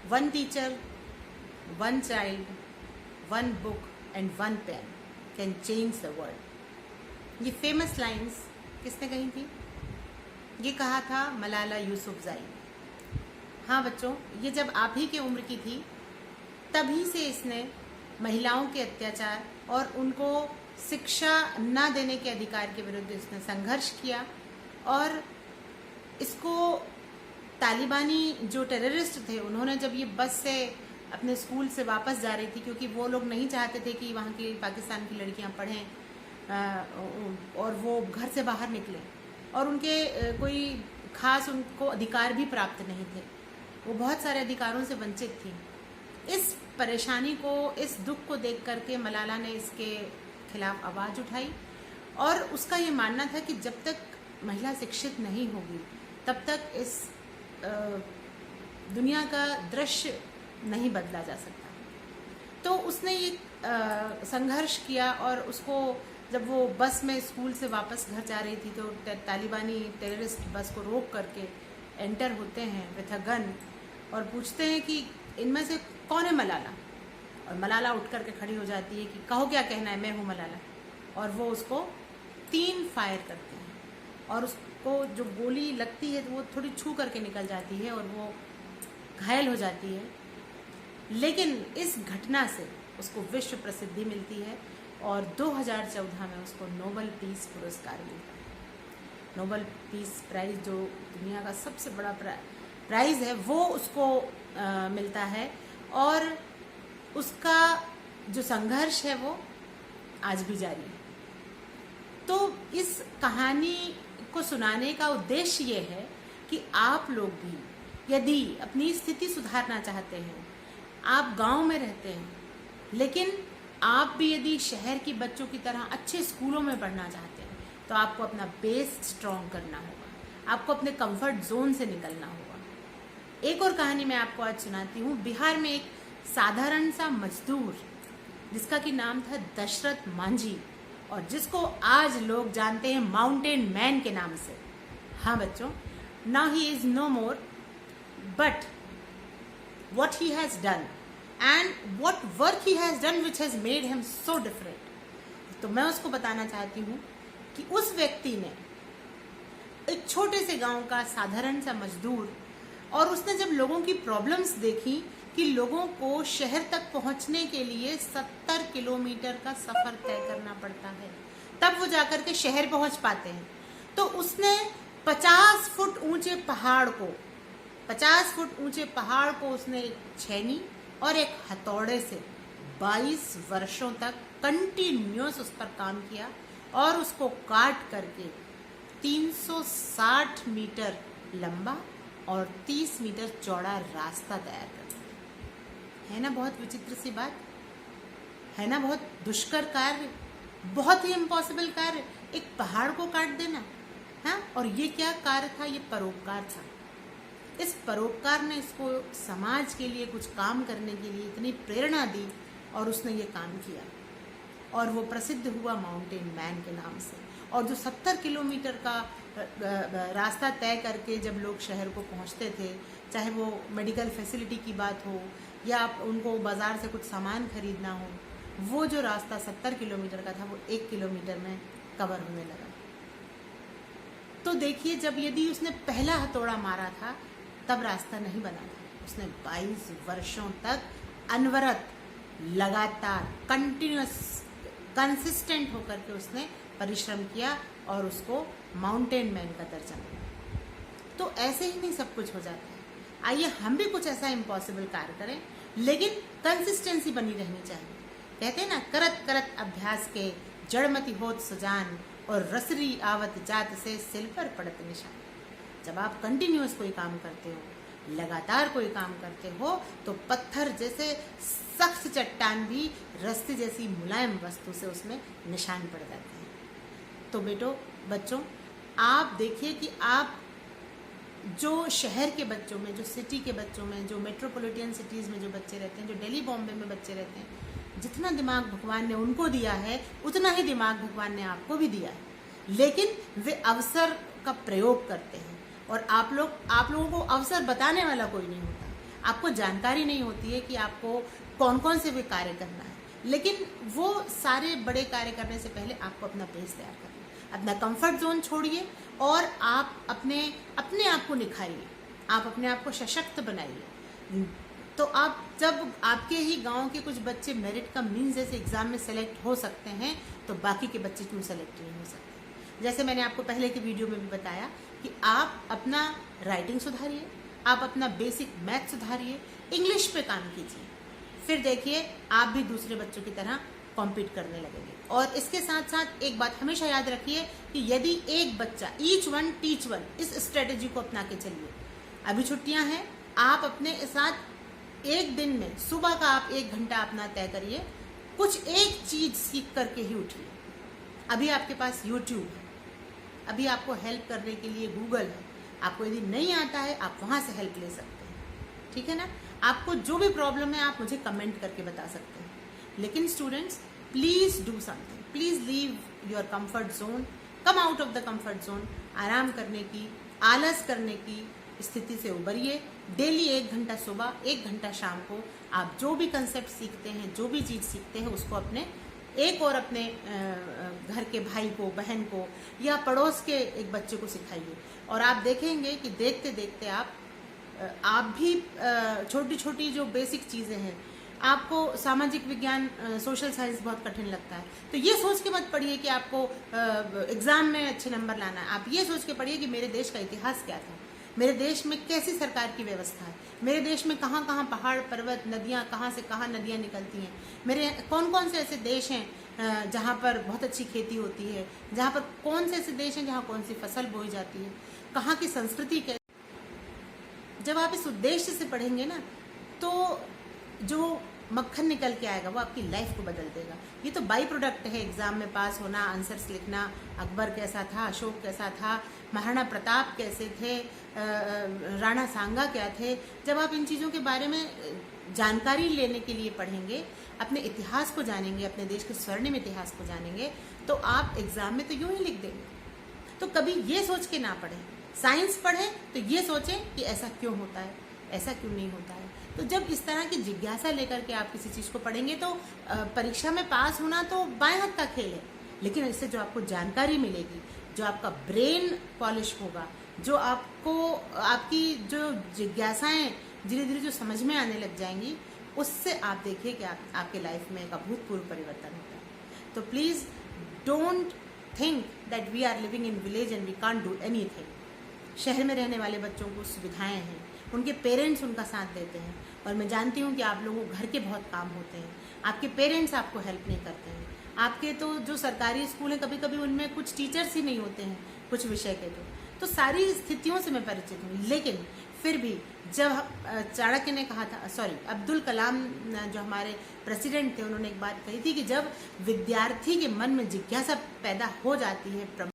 One teacher, one child, one book and one pen can change the world. ये famous lines किसने कही थी? ये कहा था मलाला यूसुफजई। हाँ बच्चों, ये जब आप ही की उम्र की थी तभी से इसने महिलाओं के अत्याचार और उनको शिक्षा न देने के अधिकार के विरुद्ध इसने संघर्ष किया। और इसको तालिबानी जो टेररिस्ट थे उन्होंने जब ये बस से अपने स्कूल से वापस जा रही थी, क्योंकि वो लोग नहीं चाहते थे कि वहाँ की पाकिस्तान की लड़कियाँ पढ़ें और वो घर से बाहर निकले, और उनके कोई खास उनको अधिकार भी प्राप्त नहीं थे, वो बहुत सारे अधिकारों से वंचित थी। इस परेशानी को, इस दुख को देख करके मलाला ने इसके खिलाफ आवाज़ उठाई और उसका ये मानना था कि जब तक महिला शिक्षित नहीं होगी तब तक इस दुनिया का दृश्य नहीं बदला जा सकता। तो उसने ये संघर्ष किया और उसको जब वो बस में स्कूल से वापस घर जा रही थी तो तालिबानी टेररिस्ट बस को रोक करके एंटर होते हैं विथ अ गन और पूछते हैं कि इनमें से कौन है मलाला। और मलाला उठ करके खड़ी हो जाती है कि कहो क्या कहना है, मैं हूँ मलाला। और वो उसको 3 फायर करते हैं और उसको जो गोली लगती है वो थोड़ी छू करके निकल जाती है और वो घायल हो जाती है। लेकिन इस घटना से उसको विश्व प्रसिद्धि मिलती है और 2014 में उसको नोबेल पीस पुरस्कार मिलता है। नोबेल पीस प्राइज जो दुनिया का सबसे बड़ा प्राइज है वो उसको मिलता है और उसका जो संघर्ष है वो आज भी जारी है। तो इस कहानी को सुनाने का उद्देश्य ये है कि आप लोग भी यदि अपनी स्थिति सुधारना चाहते हैं, आप गांव में रहते हैं लेकिन आप भी यदि शहर के बच्चों की तरह अच्छे स्कूलों में पढ़ना चाहते हैं तो आपको अपना बेस स्ट्रॉन्ग करना होगा, आपको अपने कंफर्ट जोन से निकलना होगा। एक और कहानी मैं आपको आज सुनाती हूँ। बिहार में एक साधारण सा मजदूर जिसका कि नाम था दशरथ मांझी और जिसको आज लोग जानते हैं माउंटेन मैन के नाम से। हाँ बच्चों, now he is no more, but what he has done and what work he has done which has made him so different। तो मैं उसको बताना चाहती हूँ कि उस व्यक्ति ने एक छोटे से गांव का साधारण सा मजदूर, और उसने जब लोगों की प्रॉब्लम्स देखी कि लोगों को शहर तक पहुंचने के लिए 70 किलोमीटर का सफर तय करना पड़ता है तब वो जाकर के शहर पहुंच पाते हैं, तो उसने 50 फुट ऊंचे पहाड़ को उसने एक छेनी और एक हथौड़े से 22 वर्षों तक कंटिन्यूअस उस पर काम किया और उसको काट करके 360 मीटर लंबा और 30 मीटर चौड़ा रास्ता तैयार कर दिया। है ना बहुत विचित्र सी बात, है ना बहुत दुष्कर कार्य, बहुत ही इम्पॉसिबल कार्य, एक पहाड़ को काट देना। हाँ, और ये क्या कार्य था? ये परोपकार था। इस परोपकार ने इसको समाज के लिए कुछ काम करने के लिए इतनी प्रेरणा दी और उसने ये काम किया और वो प्रसिद्ध हुआ माउंटेन मैन के नाम से। और जो 70 किलोमीटर का रास्ता तय करके जब लोग शहर को पहुंचते थे, चाहे वो मेडिकल फैसिलिटी की बात हो या उनको बाज़ार से कुछ सामान खरीदना हो, वो जो रास्ता 70 किलोमीटर का था वो 1 किलोमीटर में कवर होने लगा। तो देखिए, जब यदि उसने पहला हथौड़ा मारा था तब रास्ता नहीं बना था। उसने 22 वर्षों तक अनवरत, लगातार, कंटिन्यूअस, कंसिस्टेंट होकर के उसने परिश्रम किया और उसको माउंटेन मैन का दर्जा मिला। तो ऐसे ही नहीं सब कुछ हो जाता है। आइए हम भी कुछ ऐसा इम्पॉसिबल कार्य करें, लेकिन कंसिस्टेंसी बनी रहनी चाहिए। कहते हैं ना, करत करत अभ्यास के जड़मति होत सुजान और रसरी आवत जात से सिल पर पड़त निशान। जब आप कंटिन्यूअस कोई काम करते हो, लगातार कोई काम करते हो, तो पत्थर जैसे सख्त चट्टान भी रस्ते जैसी मुलायम वस्तु से उसमें निशान पड़ जाते हैं। तो बच्चों, आप देखिए कि आप जो शहर के बच्चों में, जो सिटी के बच्चों में, जो मेट्रोपॉलिटन सिटीज़ में जो बच्चे रहते हैं, जो दिल्ली बॉम्बे में बच्चे रहते हैं, जितना दिमाग भगवान ने उनको दिया है उतना ही दिमाग भगवान ने आपको भी दिया है। लेकिन वे अवसर का प्रयोग करते हैं और आप लोगों को अवसर बताने वाला कोई नहीं होता। आपको जानकारी नहीं होती है कि आपको कौन कौन से भी कार्य करना है, लेकिन वो सारे बड़े कार्य करने से पहले आपको अपना बेस तैयार करना है। अपना कंफर्ट जोन छोड़िए और आप अपने आप को निखारिए, आप अपने आप को सशक्त बनाइए। तो आप जब आपके ही गांव के कुछ बच्चे मेरिट का मीन्स जैसे एग्जाम में सेलेक्ट हो सकते हैं, तो बाकी के बच्चे क्यों सेलेक्ट नहीं हो सकते। जैसे मैंने आपको पहले के वीडियो में भी बताया कि आप अपना राइटिंग सुधारिए, आप अपना बेसिक मैथ सुधारिए, इंग्लिश पे काम कीजिए, फिर देखिए आप भी दूसरे बच्चों की तरह कॉम्पीट करने लगेंगे। और इसके साथ साथ एक बात हमेशा याद रखिए कि यदि एक बच्चा ईच वन टीच वन इस स्ट्रेटेजी को अपना के चलिए। अभी छुट्टियां हैं, आप अपने साथ एक दिन में सुबह का आप 1 घंटा अपना तय करिए, कुछ एक चीज सीख करके ही उठिए। अभी आपके पास यूट्यूब है, अभी आपको हेल्प करने के लिए गूगल है, आपको यदि नहीं आता है आप वहां से हेल्प ले सकते हैं, ठीक है ना। आपको जो भी प्रॉब्लम है आप मुझे कमेंट करके बता सकते हैं। लेकिन students, please do something, please leave your comfort zone, come out of the comfort zone. आराम करने की, आलस करने की स्थिति से उबरिए। डेली 1 घंटा सुबह, 1 घंटा शाम को आप जो भी कंसेप्ट सीखते हैं, जो भी चीज सीखते हैं, उसको अपने एक और अपने घर के भाई को, बहन को या पड़ोस के एक बच्चे को सिखाइए। और आप देखेंगे कि देखते देखते आप भी छोटी छोटी जो बेसिक चीजें हैं, आपको सामाजिक विज्ञान, सोशल साइंस बहुत कठिन लगता है, तो ये सोच के मत पढ़िए कि आपको एग्जाम में अच्छे नंबर लाना है। आप ये सोच के पढ़िए कि मेरे देश का इतिहास क्या था, मेरे देश में कैसी सरकार की व्यवस्था है, मेरे देश में कहाँ कहाँ पहाड़, पर्वत, नदियाँ, कहाँ से कहाँ नदियाँ निकलती हैं, मेरे कौन कौन से ऐसे देश हैं जहाँ पर बहुत अच्छी खेती होती है, जहाँ पर कौन से ऐसे देश हैं जहाँ कौन सी फसल बोई जाती है, कहाँ की संस्कृति कैसी। जब आप इस उद्देश्य से पढ़ेंगे ना, तो जो मक्खन निकल के आएगा वो आपकी लाइफ को बदल देगा। ये तो बाई प्रोडक्ट है, एग्जाम में पास होना, आंसर्स लिखना, अकबर कैसा था, अशोक कैसा था, महाराणा प्रताप कैसे थे, राणा सांगा क्या थे। जब आप इन चीज़ों के बारे में जानकारी लेने के लिए पढ़ेंगे, अपने इतिहास को जानेंगे, अपने देश के स्वर्णिम इतिहास को जानेंगे, तो आप एग्जाम में तो यूं ही लिख देंगे। तो कभी ये सोच के ना पढ़ें। साइंस पढ़ें तो ये सोचें कि ऐसा क्यों होता है, ऐसा क्यों नहीं होता है। तो जब इस तरह की जिज्ञासा लेकर के आप किसी चीज़ को पढ़ेंगे, तो परीक्षा में पास होना तो बाएं हाथ का खेल है, लेकिन इससे जो आपको जानकारी मिलेगी, जो आपका ब्रेन पॉलिश होगा, जो आपको आपकी जो जिज्ञासाएं धीरे धीरे जो समझ में आने लग जाएंगी, उससे आप देखिए कि आपके लाइफ में एक अभूतपूर्व परिवर्तन होता है। तो please don't think that we are living in village and we can't do anything. शहर में रहने वाले बच्चों को सुविधाएं हैं, उनके पेरेंट्स उनका साथ देते हैं, और मैं जानती हूँ कि आप लोगों को घर के बहुत काम होते हैं, आपके पेरेंट्स आपको हेल्प नहीं करते हैं। आपके तो जो सरकारी स्कूल है, कभी कभी उनमें कुछ टीचर्स ही नहीं होते हैं कुछ विषय के। तो सारी स्थितियों से मैं परिचित हूँ, लेकिन फिर भी जब चाणक्य ने कहा था, अब्दुल कलाम जो हमारे प्रेसिडेंट थे, उन्होंने एक बात कही थी कि जब विद्यार्थी के मन में जिज्ञासा पैदा हो जाती है